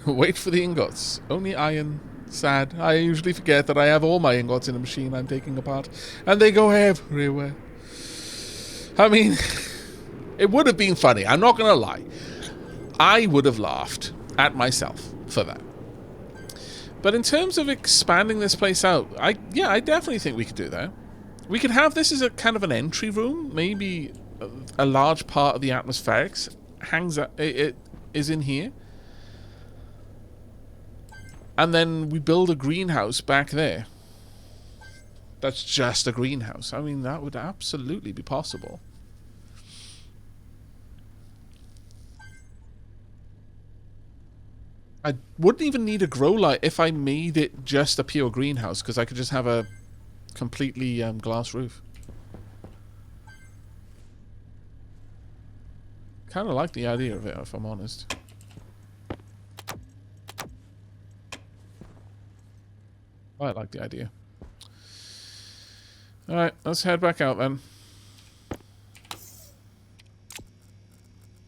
Wait for the ingots. Only iron. Sad. I usually forget that I have all my ingots in a machine I'm taking apart. And they go everywhere. I mean, it would have been funny. I'm not going to lie. I would have laughed at myself for that. But in terms of expanding this place out, I definitely think we could do that. We could have this as a kind of an entry room. Maybe a large part of the atmospherics hangs out, it is in here. And then we build a greenhouse back there. That's just a greenhouse. I mean, that would absolutely be possible. I wouldn't even need a grow light if I made it just a pure greenhouse, because I could just have a completely glass roof. Kind of like the idea of it, if I'm honest. I like the idea. Alright, let's head back out then. That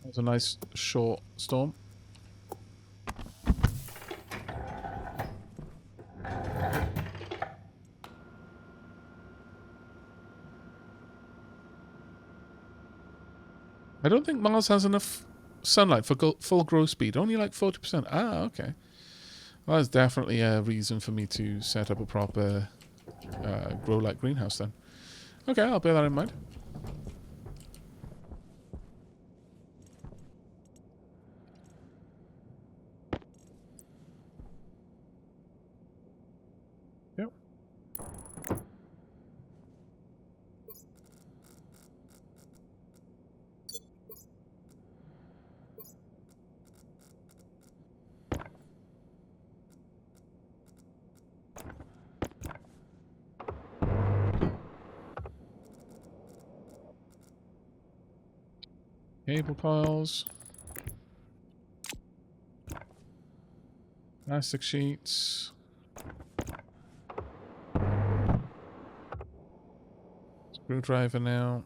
was a nice short storm. I don't think Mars has enough sunlight for full growth speed. Only like 40%. Ah, okay. Well, that's definitely a reason for me to set up a proper grow light greenhouse then. Okay, I'll bear that in mind. Yep. Cable piles. Plastic sheets. Screwdriver now.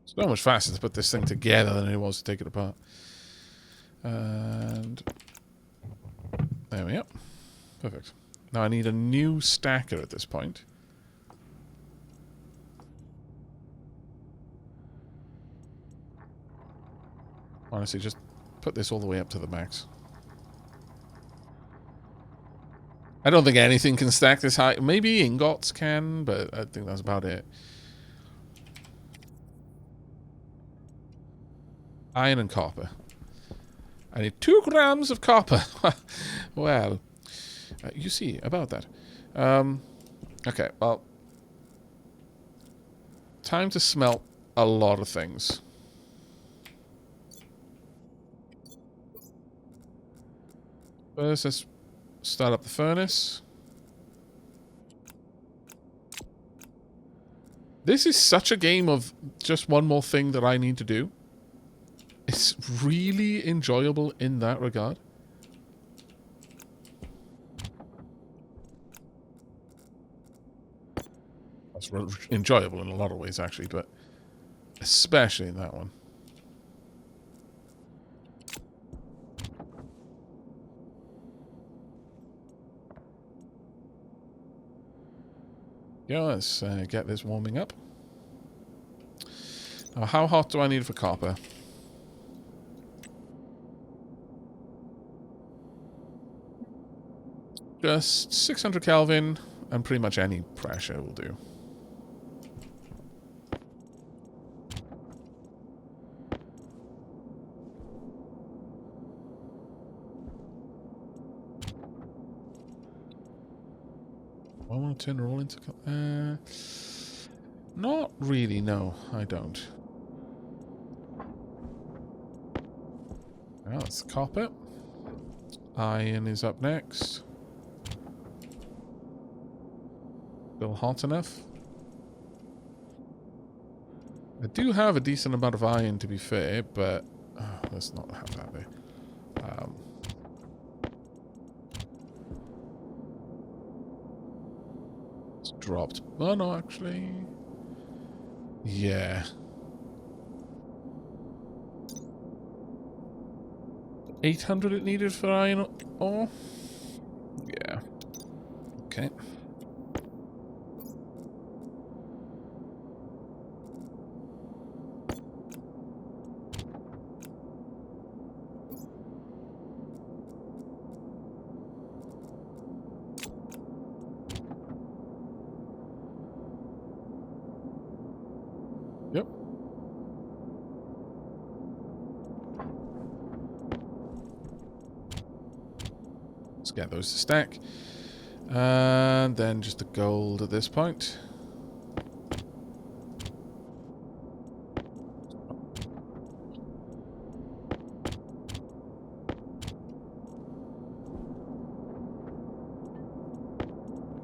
So much faster to put this thing together than it was to take it apart. And there we go. Perfect. Now I need a new stacker at this point. Honestly, just put this all the way up to the max. I don't think anything can stack this high. Maybe ingots can, but I think that's about it. Iron and copper. I need 2 grams of copper. Well, you see about that. Okay, well. Time to smelt a lot of things. First, let's start up the furnace. This is such a game of just one more thing that I need to do. It's really enjoyable in that regard. That's enjoyable in a lot of ways, actually, but especially in that one. Yeah, let's get this warming up. Now, how hot do I need for copper? Just 600 Kelvin, and pretty much any pressure will do. I want to turn it all into... not really, no, I don't. Well, that's copper. Iron is up next. Still hot enough. I do have a decent amount of iron, to be fair, but... let's not have that there. It's dropped. Oh, no, actually... Yeah. 800 it needed for iron ore? Yeah. Okay. Yep. Let's get those to stack. And then just the gold at this point.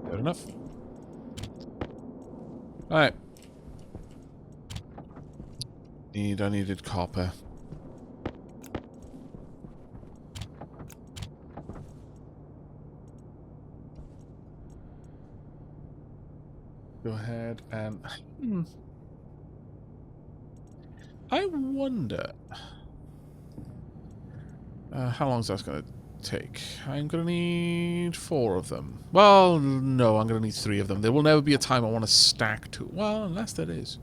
Good enough. Alright. I needed copper. Go ahead and... I wonder... how long is that going to take? I'm going to need 4 of them. Well, no, I'm going to need 3 of them. There will never be a time I want to stack 2. Well, unless there is.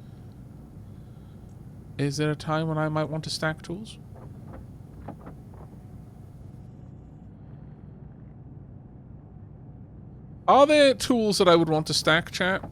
Is there a time when I might want to stack tools? Are there tools that I would want to stack, chat?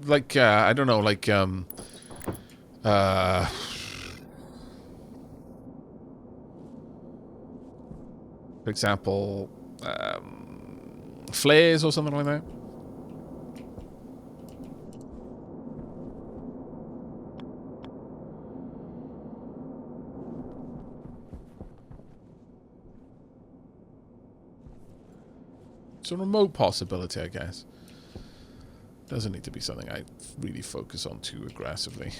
Like, I don't know, like, for example, flares or something like that. It's a remote possibility, I guess. Doesn't need to be something I really focus on too aggressively.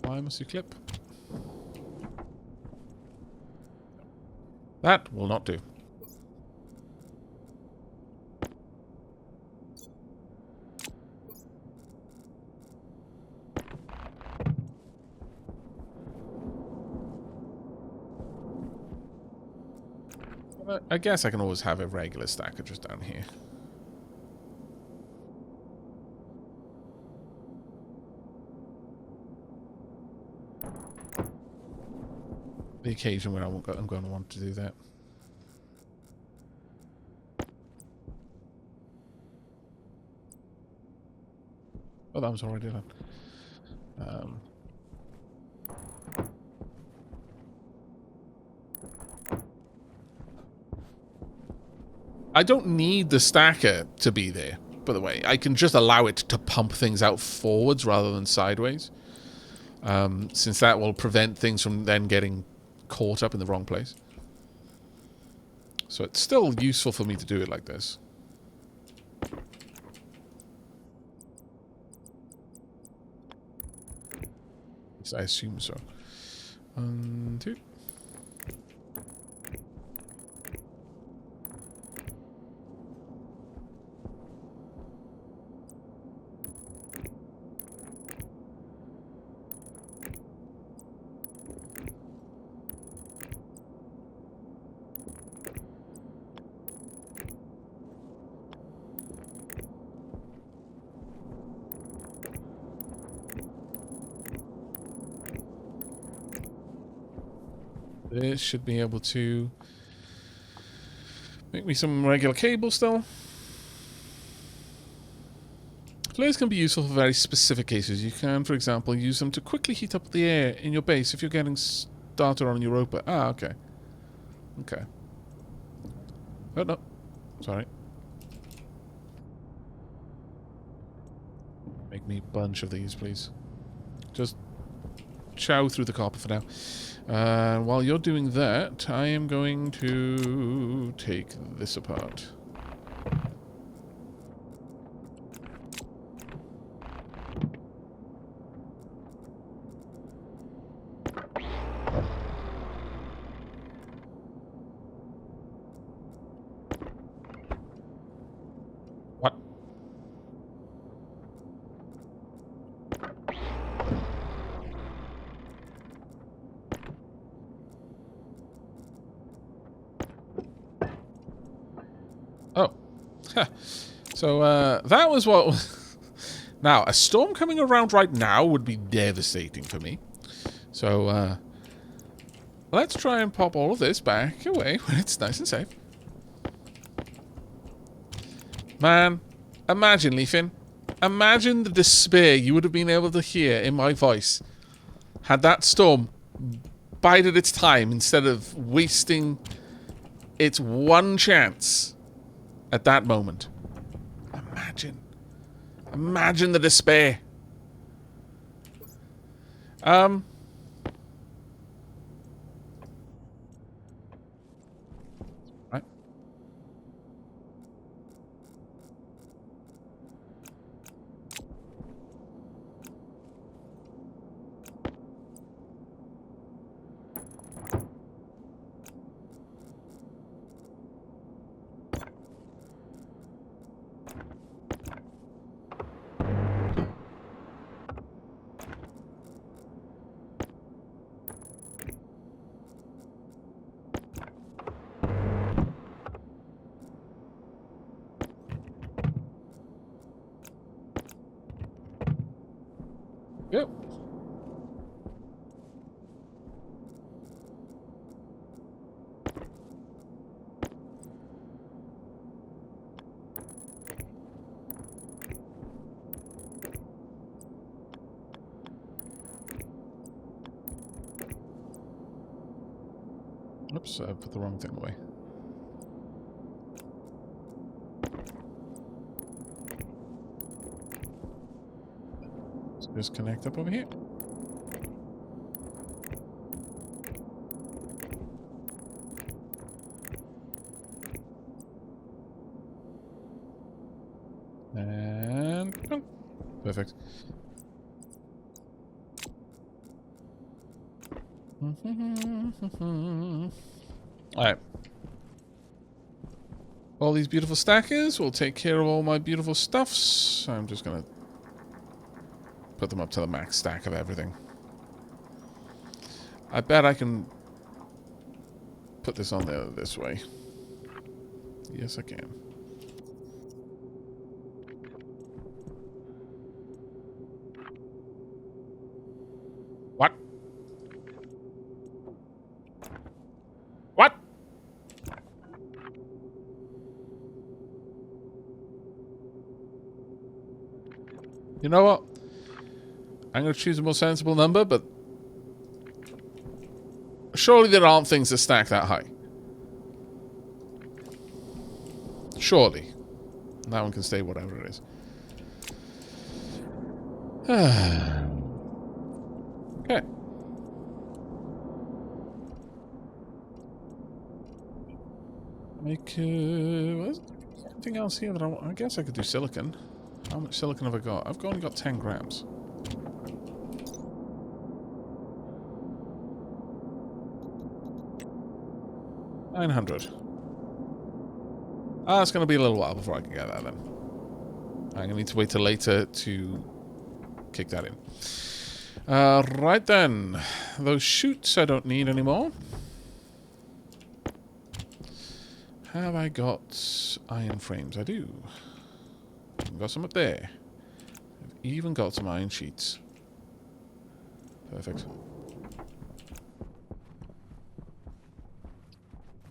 Why must you clip? That will not do. I guess I can always have a regular stacker just down here. The occasion when I'm going to want to do that. Oh, that was already done. I don't need the stacker to be there, by the way. I can just allow it to pump things out forwards rather than sideways. Since that will prevent things from then getting caught up in the wrong place. So it's still useful for me to do it like this. At least I assume so. 1, 2. This should be able to make me some regular cable still. Flares can be useful for very specific cases. You can, for example, use them to quickly heat up the air in your base if you're getting started on Europa. Ah, okay. Okay. Oh, no. Sorry. Make me a bunch of these, please. Just chow through the copper for now. While you're doing that, I am going to take this apart. So, that was what... Now, a storm coming around right now would be devastating for me. So, let's try and pop all of this back away when it's nice and safe. Man, imagine, Leafin. Imagine the despair you would have been able to hear in my voice had that storm bided its time instead of wasting its one chance at that moment. Imagine. Imagine the despair. Right. Yep. Oops, I put the wrong thing away. Let's just connect up over here. And... oh, perfect. Alright. All these beautiful stackers will take care of all my beautiful stuffs. So I'm just going to put them up to the max stack of everything. I bet I can put this on there this way. Yes, I can. What? What? You know what? I'm going to choose a more sensible number, but surely there aren't things that stack that high. Surely. That one can stay whatever it is. Okay. There's anything else here that I guess I could do silicon. How much silicon have I got? I've only got 10 grams. $900. It's going to be a little while before I can get that then. I'm going to need to wait till later to kick that in. Right then. Those chutes I don't need anymore. Have I got iron frames? I do. I've got some up there. I've even got some iron sheets. Perfect.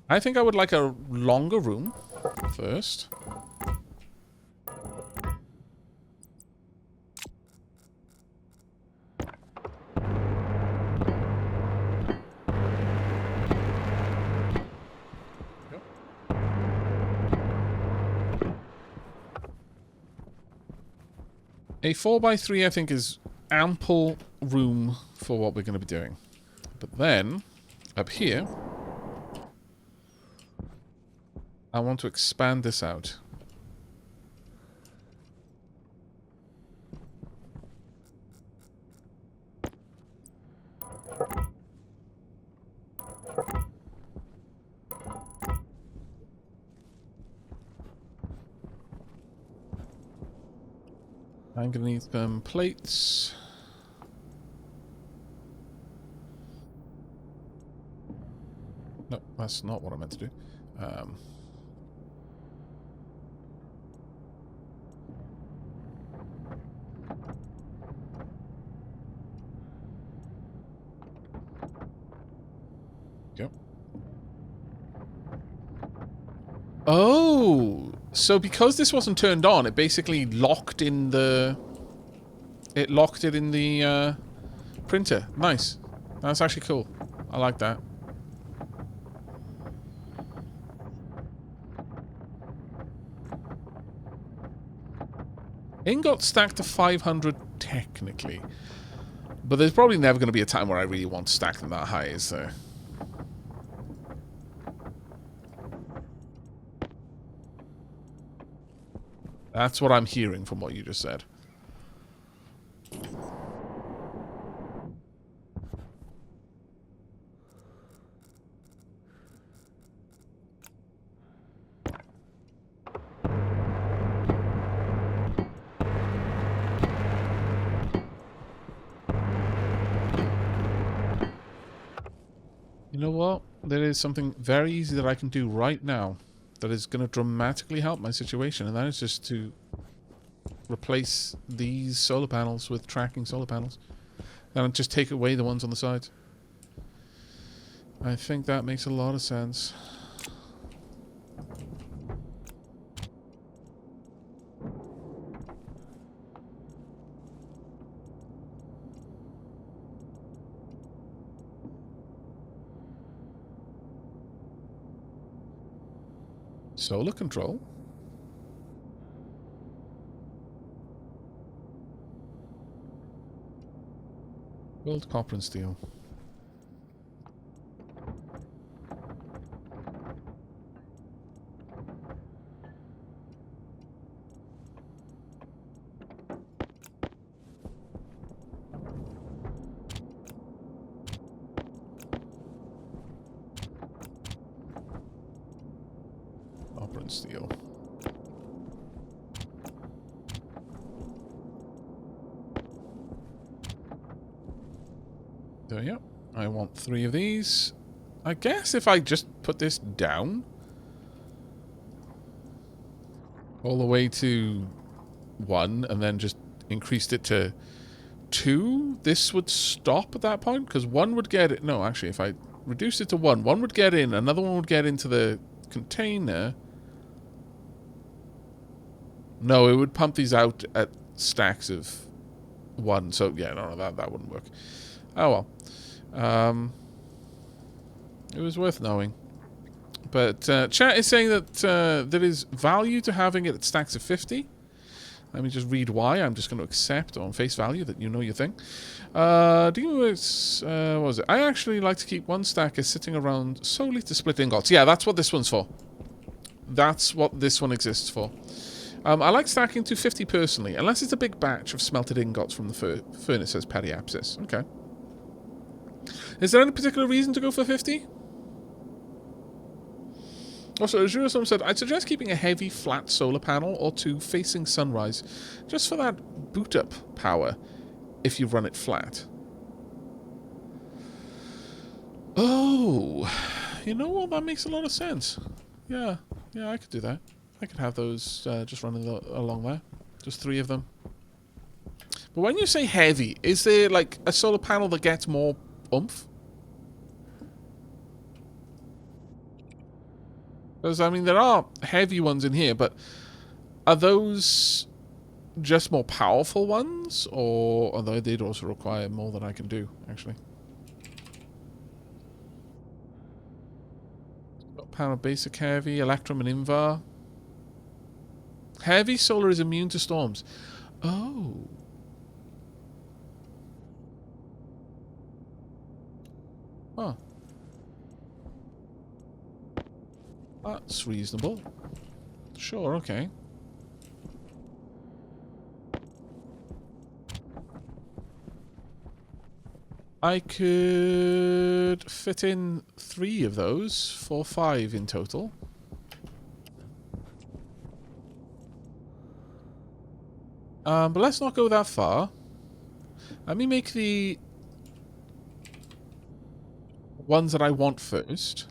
I think I would like a longer room first. A 4x3 I think is ample room for what we're going to be doing. But then, up here, I want to expand this out. I'm going to need some plates. No, that's not what I meant to do. Yep. Oh, so because this wasn't turned on, it basically locked in the... It locked it in the printer. Nice. That's actually cool. I like that. Ingot stacked to 500 technically. But there's probably never going to be a time where I really want to stack them that high, is there? That's what I'm hearing from what you just said. You know what? There is something very easy that I can do right now that is going to dramatically help my situation, and that is just to replace these solar panels with tracking solar panels. And just take away the ones on the sides. I think that makes a lot of sense. Solar control? Gold, copper, and steel. Copper and steel. So, yeah, I want 3 of these. I guess if I just put this down all the way to 1 and then just increased it to 2, this would stop at that point, because 1 would get it. No, actually, if I reduced it to 1, 1 would get in, another one would get into the container. No, it would pump these out at stacks of 1. So, yeah, no, that wouldn't work. Oh, well. It was worth knowing. But chat is saying that there is value to having it at stacks of 50. Let me just read why. I'm just going to accept on face value that you know your thing. What was it? I actually like to keep one stack as sitting around solely to split ingots. Yeah, that's what this one's for. That's what this one exists for. I like stacking to 50 personally, unless it's a big batch of smelted ingots from the furnace, says Periapsis. Okay. Is there any particular reason to go for 50? Also, Azure said, I'd suggest keeping a heavy, flat solar panel or 2 facing sunrise, just for that boot-up power, if you run it flat. Oh, you know what? That makes a lot of sense. Yeah, I could do that. I could have those just running along there. Just 3 of them. But when you say heavy, is there, like, a solar panel that gets more oomph? Because, I mean, there are heavy ones in here, but are those just more powerful ones? Or, although they'd also require more than I can do, actually. Panel basic heavy, Electrum and Invar. Heavy solar is immune to storms. Oh. Huh. That's reasonable. Sure, okay. I could fit in 3 of those for 5 in total. But let's not go that far. Let me make the ones that I want first.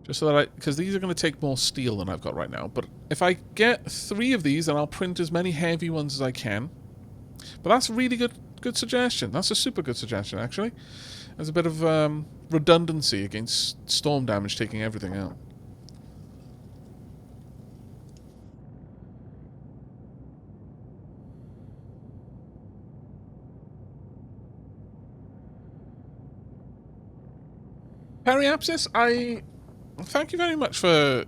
Just so that because these are going to take more steel than I've got right now. But if I get 3 of these, then I'll print as many heavy ones as I can. But that's a really good suggestion. That's a super good suggestion, actually. There's a bit of redundancy against storm damage taking everything out. Periapsis, I thank you very much for,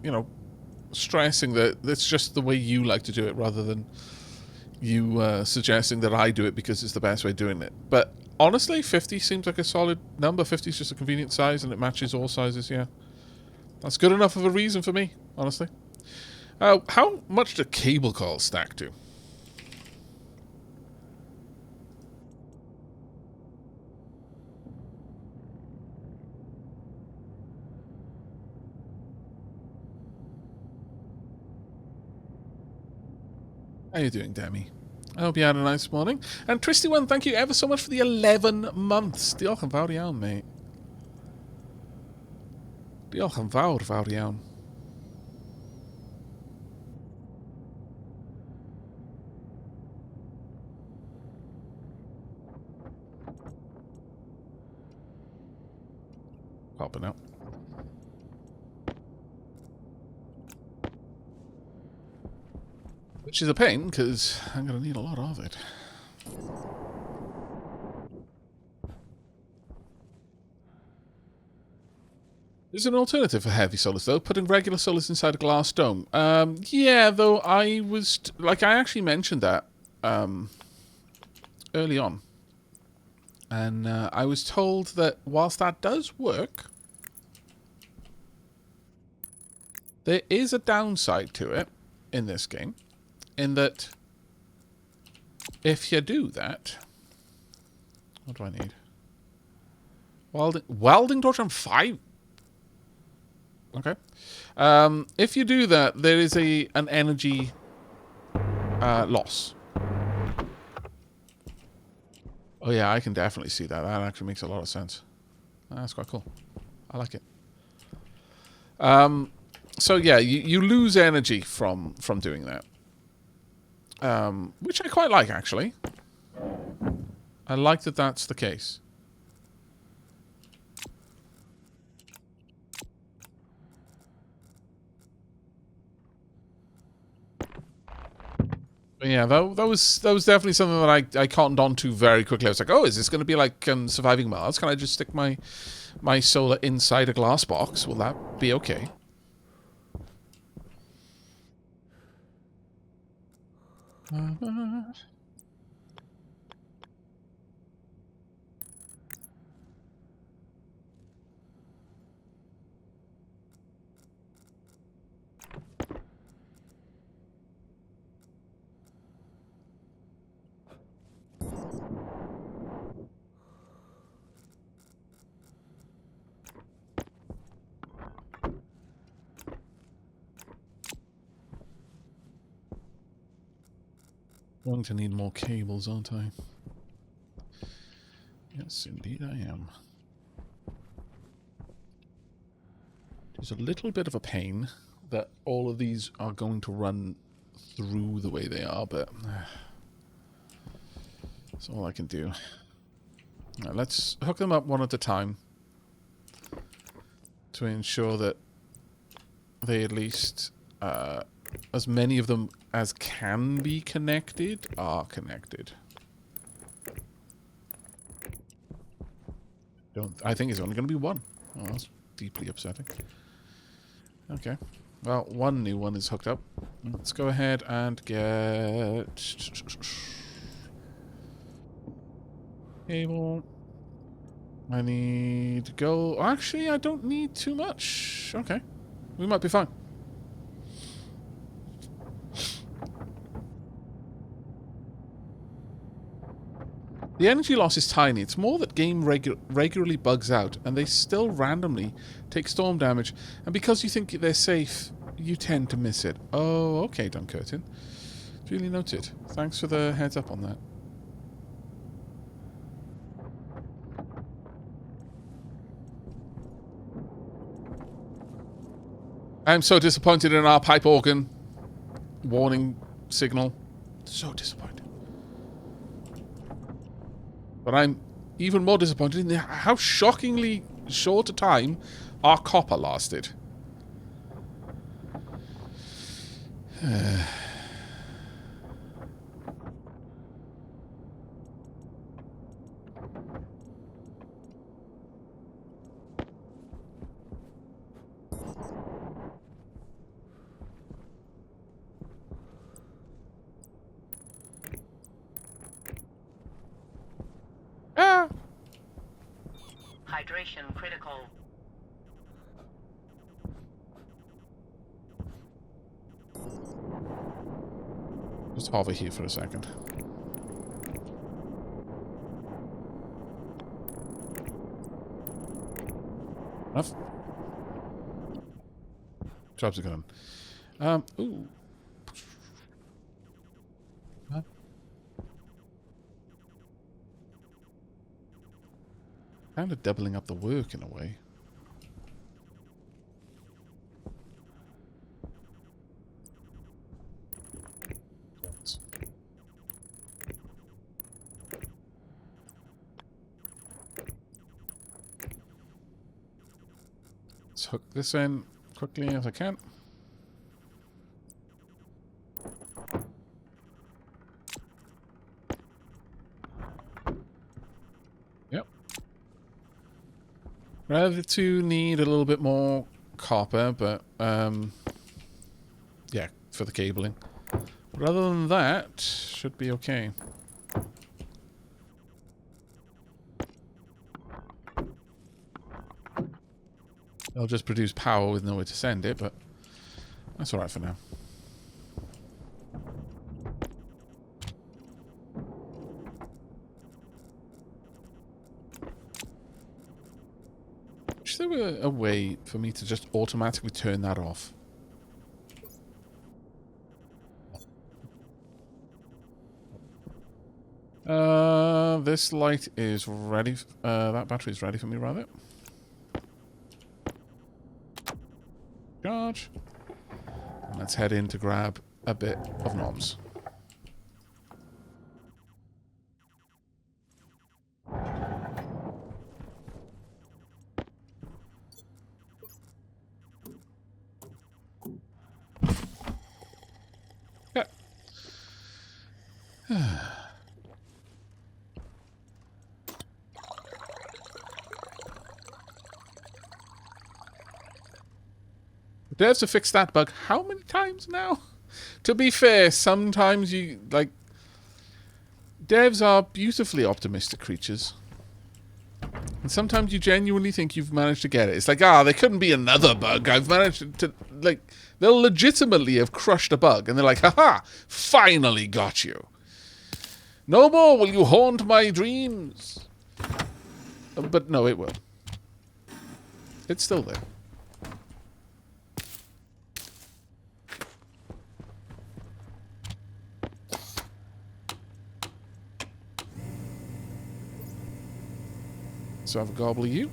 stressing that it's just the way you like to do it rather than you suggesting that I do it because it's the best way of doing it. But honestly, 50 seems like a solid number. 50 is just a convenient size and it matches all sizes, yeah. That's good enough of a reason for me, honestly. How much do cable calls stack to? How you doing, Demi? I hope you had a nice morning. And Twisty1, thank you ever so much for the 11 months. Diolch yn fawr iawn, mate. Diolch yn fawr, fawr iawn. Popping out. Which is a pain, because I'm going to need a lot of it. There's an alternative for heavy solars, though. Putting regular solars inside a glass dome. Yeah, though I was... I actually mentioned that early on. And I was told that whilst that does work, there is a downside to it in this game. In that, if you do that... What do I need? Welding torch on 5? Okay. If you do that, there is an energy loss. Oh yeah, I can definitely see that. That actually makes a lot of sense. That's quite cool. I like it. So yeah, you lose energy from doing that. Which I quite like, actually. I like that that's the case. But yeah, that was definitely something that I cottoned on to very quickly. I was like, oh, is this going to be like Surviving Mars? Can I just stick my solar inside a glass box? Will that be okay? Going to need more cables, aren't I? Yes, indeed I am. It's a little bit of a pain that all of these are going to run through the way they are, but that's all I can do. Right, let's hook them up one at a time to ensure that they at least, as many of them as can be connected, are connected. I think it's only going to be one. Oh, that's deeply upsetting. Okay. Well, one new one is hooked up. Let's go ahead and get... cable. I need gold. Actually, I don't need too much. Okay. We might be fine. The energy loss is tiny. It's more that game regularly bugs out, and they still randomly take storm damage. And because you think they're safe, you tend to miss it. Oh, okay, Duncurtin. Duly noted. Thanks for the heads up on that. I'm so disappointed in our pipe organ warning signal. So disappointed. But I'm even more disappointed in how shockingly short a time our copper lasted. Ah! Hydration critical. Just hover here for a second. Enough. Jobs are gone. Ooh. Huh? Kind of doubling up the work in a way. Let's hook this in quickly as I can. Yep. Rather to need a little bit more copper, but yeah, for the cabling. But other than that, should be okay. They'll just produce power with nowhere to send it, but that's alright for now. Wish there were a way for me to just automatically turn that off. This light is ready. That battery is ready for me, rather. Charge. And let's head in to grab a bit of noms. Yeah. Devs have fixed that bug how many times now? To be fair, sometimes you, like... Devs are beautifully optimistic creatures. And sometimes you genuinely think you've managed to get it. It's like, there couldn't be another bug. I've managed to, like... They'll legitimately have crushed a bug. And they're like, haha, finally got you. No more will you haunt my dreams. But no, it will. It's still there. So have a gobble of you.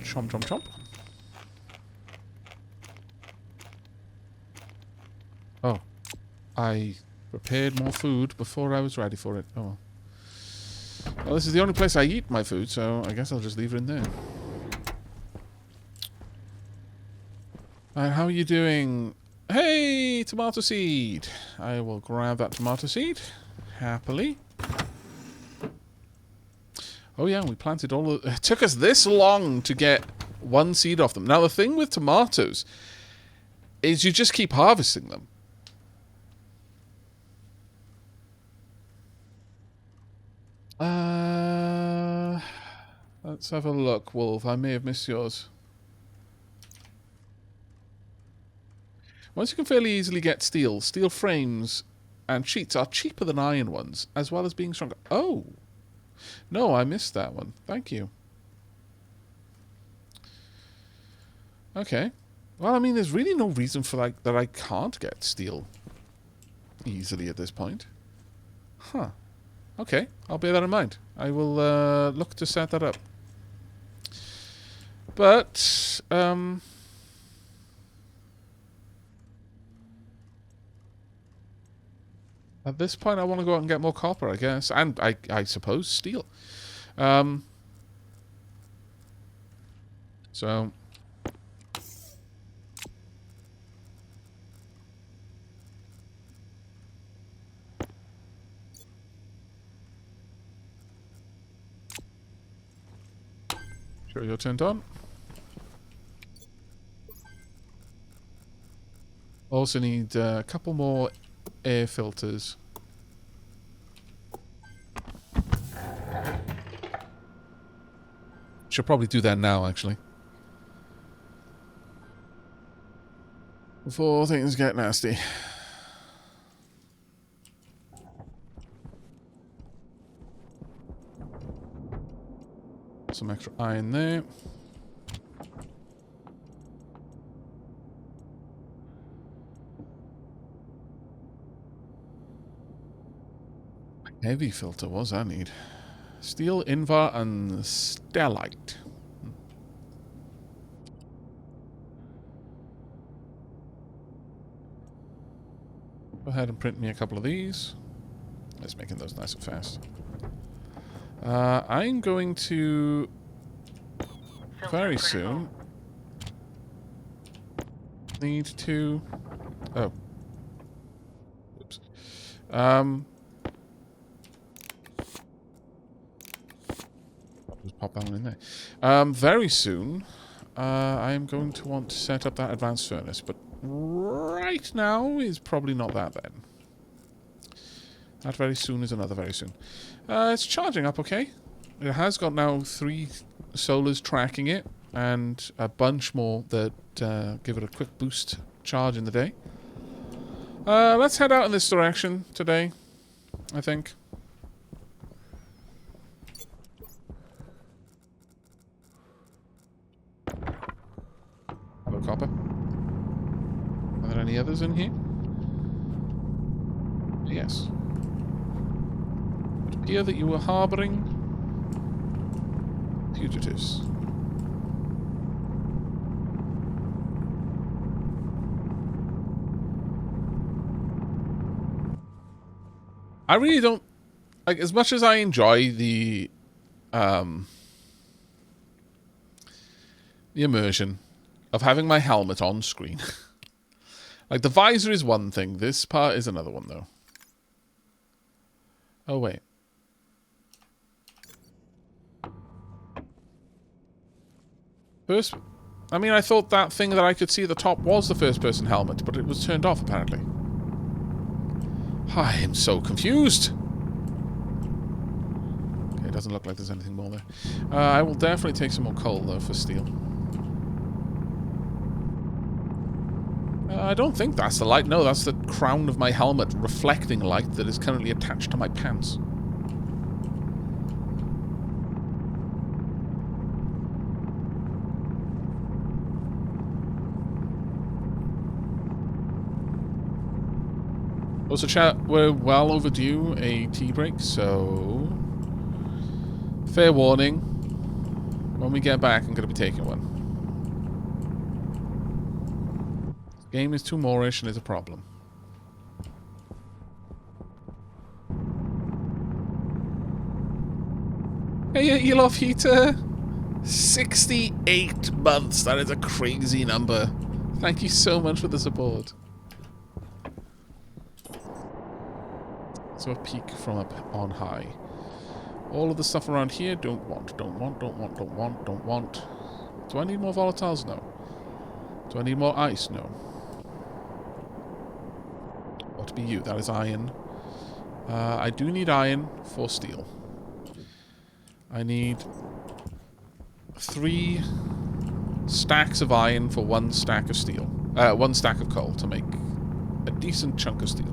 Chomp, chomp, chomp. Oh. I prepared more food before I was ready for it. Oh. Well, this is the only place I eat my food, so I guess I'll just leave it in there. And how are you doing? Hey, tomato seed. I will grab that tomato seed. Happily. Oh yeah, we planted all of... It took us this long to get one seed off them. Now, the thing with tomatoes is you just keep harvesting them. Let's have a look, Wolf. I may have missed yours. Once you can fairly easily get steel, steel frames and sheets are cheaper than iron ones, as well as being stronger. Oh! No, I missed that one. Thank you. Okay. Well, I mean, there's really no reason for like that I can't get steel easily at this point. Huh. Okay, I'll bear that in mind. I will look to set that up. But, at this point, I want to go out and get more copper, I guess. And, I suppose, steel. So sure you're turned on. Also need a couple more air filters. Should probably do that now, actually. Before things get nasty. Some extra iron there. Heavy filter, what does that need? Steel, invar, and stellite. Go ahead and print me a couple of these. Let's make those nice and fast. I'm going to very soon need to... Oh. Oops. Just pop that one in there. Very soon, I am going to want to set up that advanced furnace, but right now is probably not that then. That very soon is another very soon. It's charging up okay. It has got now 3 solars tracking it, and a bunch more that give it a quick boost charge in the day. Let's head out in this direction today, I think. Hello, copper. Are there any others in here? Yes. It would appear that you were harboring fugitives. I really don't... Like, as much as I enjoy the immersion of having my helmet on screen. Like, the visor is one thing. This part is another one, though. Oh, wait. First... I mean, I thought that thing that I could see at the top was the first-person helmet, but it was turned off, apparently. I am so confused. Okay, it doesn't look like there's anything more there. I will definitely take some more coal, though, for steel. I don't think that's the light. No, that's the crown of my helmet reflecting light that is currently attached to my pants. Also, chat, we're well overdue a tea break, so... Fair warning. When we get back, I'm going to be taking one. Game is too Moorish and is a problem. Hey, you love heater. 68 months. That is a crazy number. Thank you so much for the support. So a peek from up on high. All of the stuff around here, don't want. Do I need more volatiles? No. Do I need more ice? No. What be you? That is iron. I do need iron for steel. I need 3 stacks of iron for 1 stack of steel. 1 stack of coal to make a decent chunk of steel.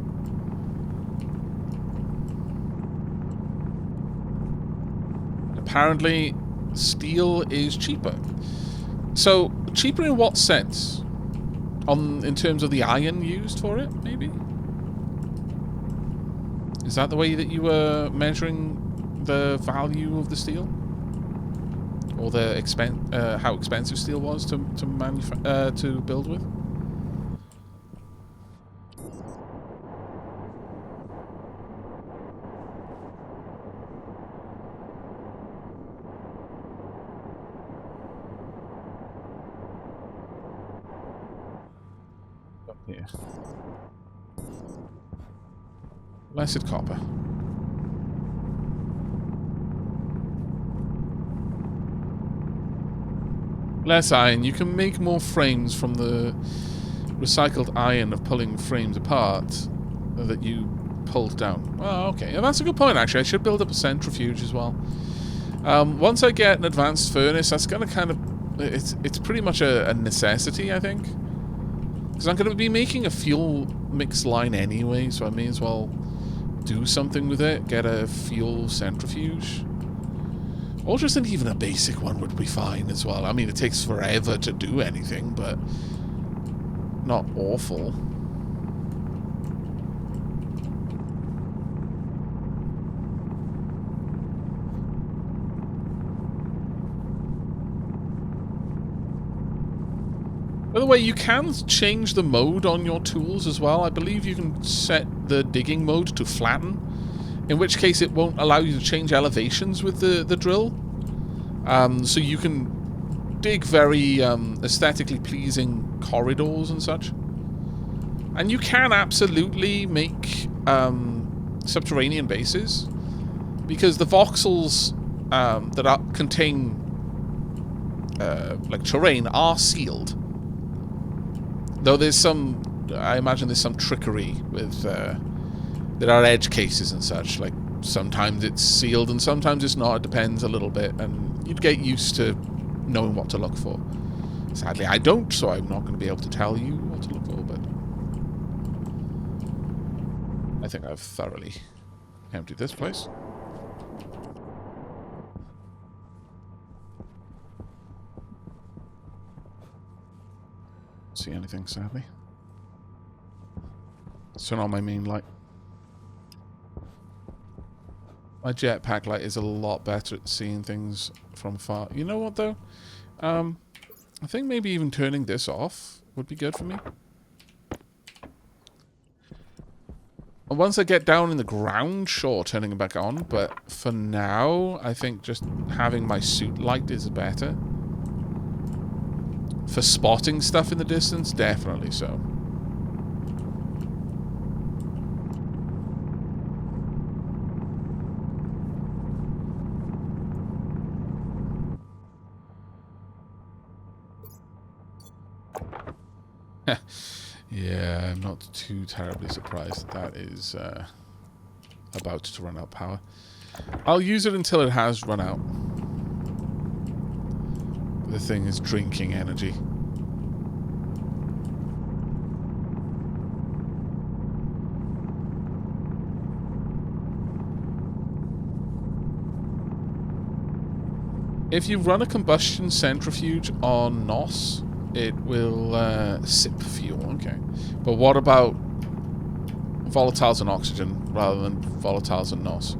Apparently, steel is cheaper. So, cheaper in what sense? In terms of the iron used for it, maybe? Is that the way that you were measuring the value of the steel? Or the how expensive steel was to build with? here. Blessed copper. Less iron. You can make more frames from the recycled iron of pulling frames apart that you pulled down. Well, okay. Yeah, that's a good point, actually. I should build up a centrifuge as well. Once I get an advanced furnace, that's going to kind of... It's pretty much a necessity, I think. Because I'm going to be making a fuel mix line anyway, so I may as well do something with it. Get a fuel centrifuge. Or just even a basic one would be fine as well. I mean, it takes forever to do anything, but not awful. By the way, you can change the mode on your tools as well. I believe you can set the digging mode to flatten, in which case it won't allow you to change elevations with the drill. So you can dig very aesthetically pleasing corridors and such. And you can absolutely make subterranean bases, because the voxels that contain like terrain are sealed. Though there's some, I imagine there's some trickery with, there are edge cases and such, like sometimes it's sealed and sometimes it's not, it depends a little bit, and you'd get used to knowing what to look for. Sadly I don't, so I'm not going to be able to tell you what to look for, but I think I've thoroughly emptied this place. See anything, sadly. Turn on my main light. My jetpack light is a lot better at seeing things from far. You know what, though? I think maybe even turning this off would be good for me. And once I get down in the ground, sure, turning it back on. But for now, I think just having my suit light is better. For spotting stuff in the distance, definitely so. Yeah, I'm not too terribly surprised that is about to run out of power. I'll use it until it has run out. The thing is drinking energy. If you run a combustion centrifuge on NOS, it will sip fuel, okay. But what about volatiles and oxygen rather than volatiles and NOS?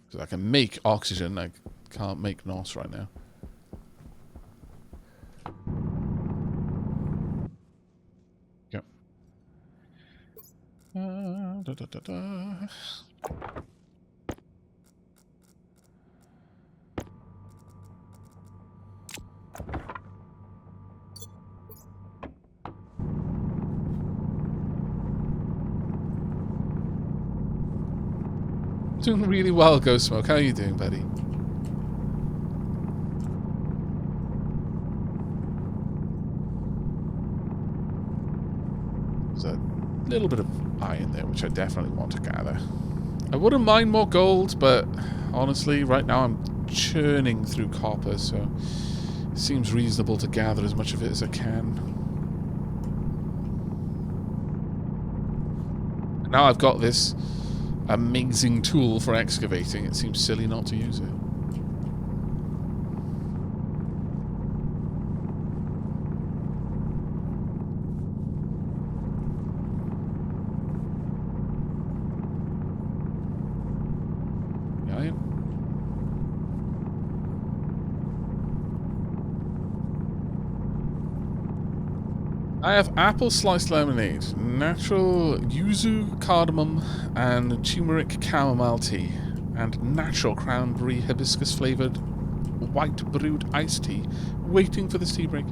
Because I can make oxygen, I can't make NOS right now. Yep. Da, da, da, da. Doing really well, Ghost Smoke. How are you doing, buddy? There's a little bit of iron there, which I definitely want to gather. I wouldn't mind more gold, but honestly, right now I'm churning through copper, so it seems reasonable to gather as much of it as I can. Now I've got this amazing tool for excavating, it seems silly not to use it. I have apple sliced lemonade, natural yuzu, cardamom, and turmeric chamomile tea, and natural cranberry hibiscus flavoured white brewed iced tea, waiting for this tea break.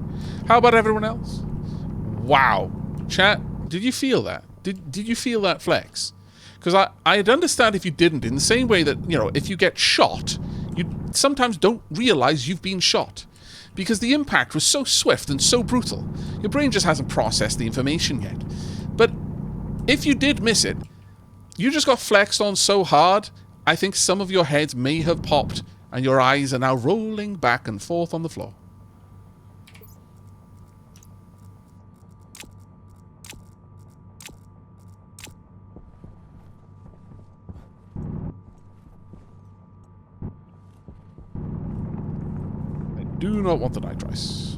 How about everyone else? Wow. Chat, did you feel that? Did you feel that flex? Because I'd understand if you didn't, in the same way that, you know, if you get shot, you sometimes don't realize you've been shot. Because the impact was so swift and so brutal. Your brain just hasn't processed the information yet. But if you did miss it, you just got flexed on so hard, I think some of your heads may have popped and your eyes are now rolling back and forth on the floor. I do not want the nitrice.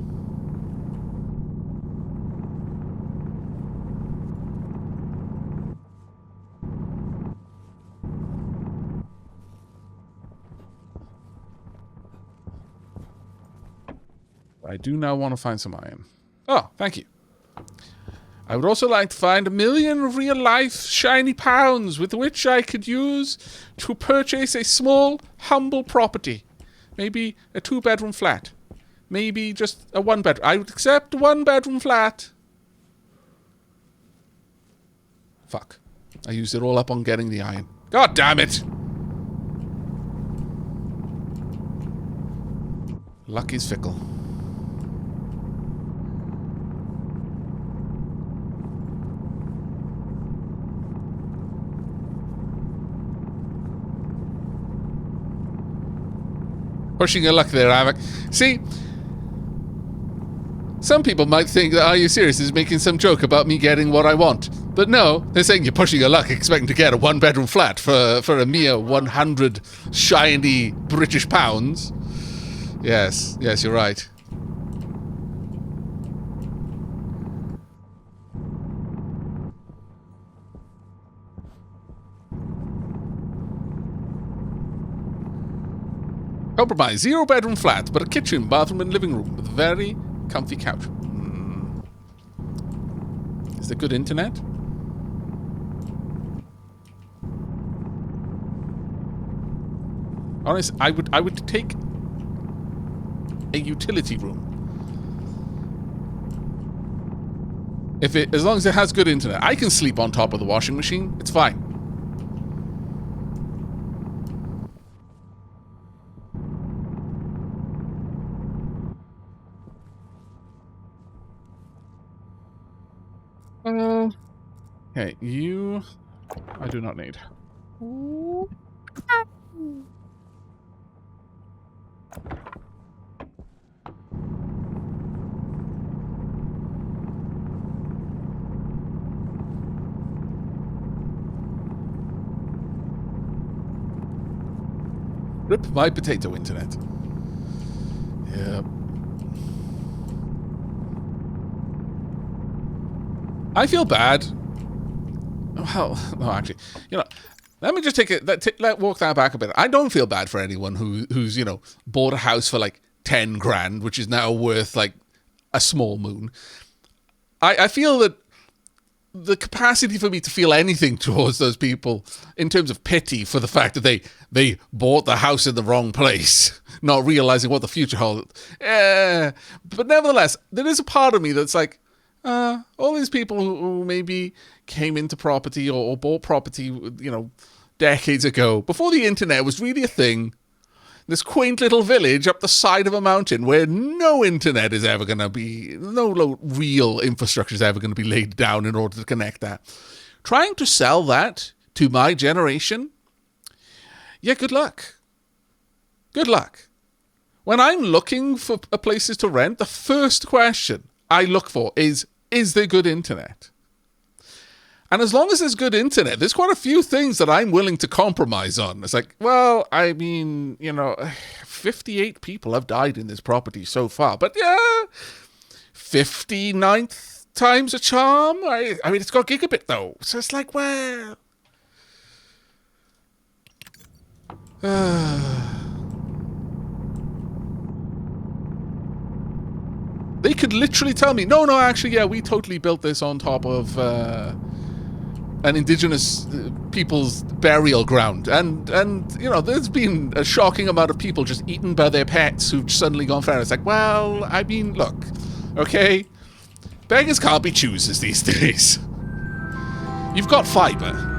I do now want to find some iron. Oh, thank you. I would also like to find 1 million real-life shiny pounds with which I could use to purchase a small, humble property. Maybe a 2-bedroom flat. Maybe just a 1-bedroom. I would accept a 1-bedroom flat. Fuck. I used it all up on getting the iron. God damn it! Luck is fickle. Pushing your luck there, Aavak. See, some people might think that Are You Serious is making some joke about me getting what I want. But no, they're saying you're pushing your luck expecting to get a 1-bedroom flat for a mere 100 shiny British pounds. Yes, you're right. Compromise, 0-bedroom flat, but a kitchen, bathroom, and living room with a very comfy couch. Is there good internet? Honest, I would take a utility room. As long as it has good internet. I can sleep on top of the washing machine. It's fine. Okay, you... I do not need. Rip my potato internet. Yep. I feel bad. Well, no, actually, you know, let me just take it. Let walk that back a bit. I don't feel bad for anyone who's you know bought a house for like 10 grand, which is now worth like a small moon. I feel that the capacity for me to feel anything towards those people in terms of pity for the fact that they bought the house in the wrong place, not realizing what the future holds. But nevertheless, there is a part of me that's like, all these people who maybe came into property or bought property, you know, decades ago, before the internet was really a thing, this quaint little village up the side of a mountain where no internet is ever going to be, no real infrastructure is ever going to be laid down in order to connect that. Trying to sell that to my generation, yeah, good luck. Good luck. When I'm looking for places to rent, the first question I look for is there good internet? And as long as there's good internet, there's quite a few things that I'm willing to compromise on. It's like, well, I mean, you know, 58 people have died in this property so far. But yeah, 59th time's a charm. I mean, it's got gigabit though. So it's like, well... They could literally tell me, no, actually, yeah, we totally built this on top of an indigenous people's burial ground. And you know, there's been a shocking amount of people just eaten by their pets who've suddenly gone feral. It's like, well, I mean, look, okay, Beggars can't be choosers these days. You've got fibre.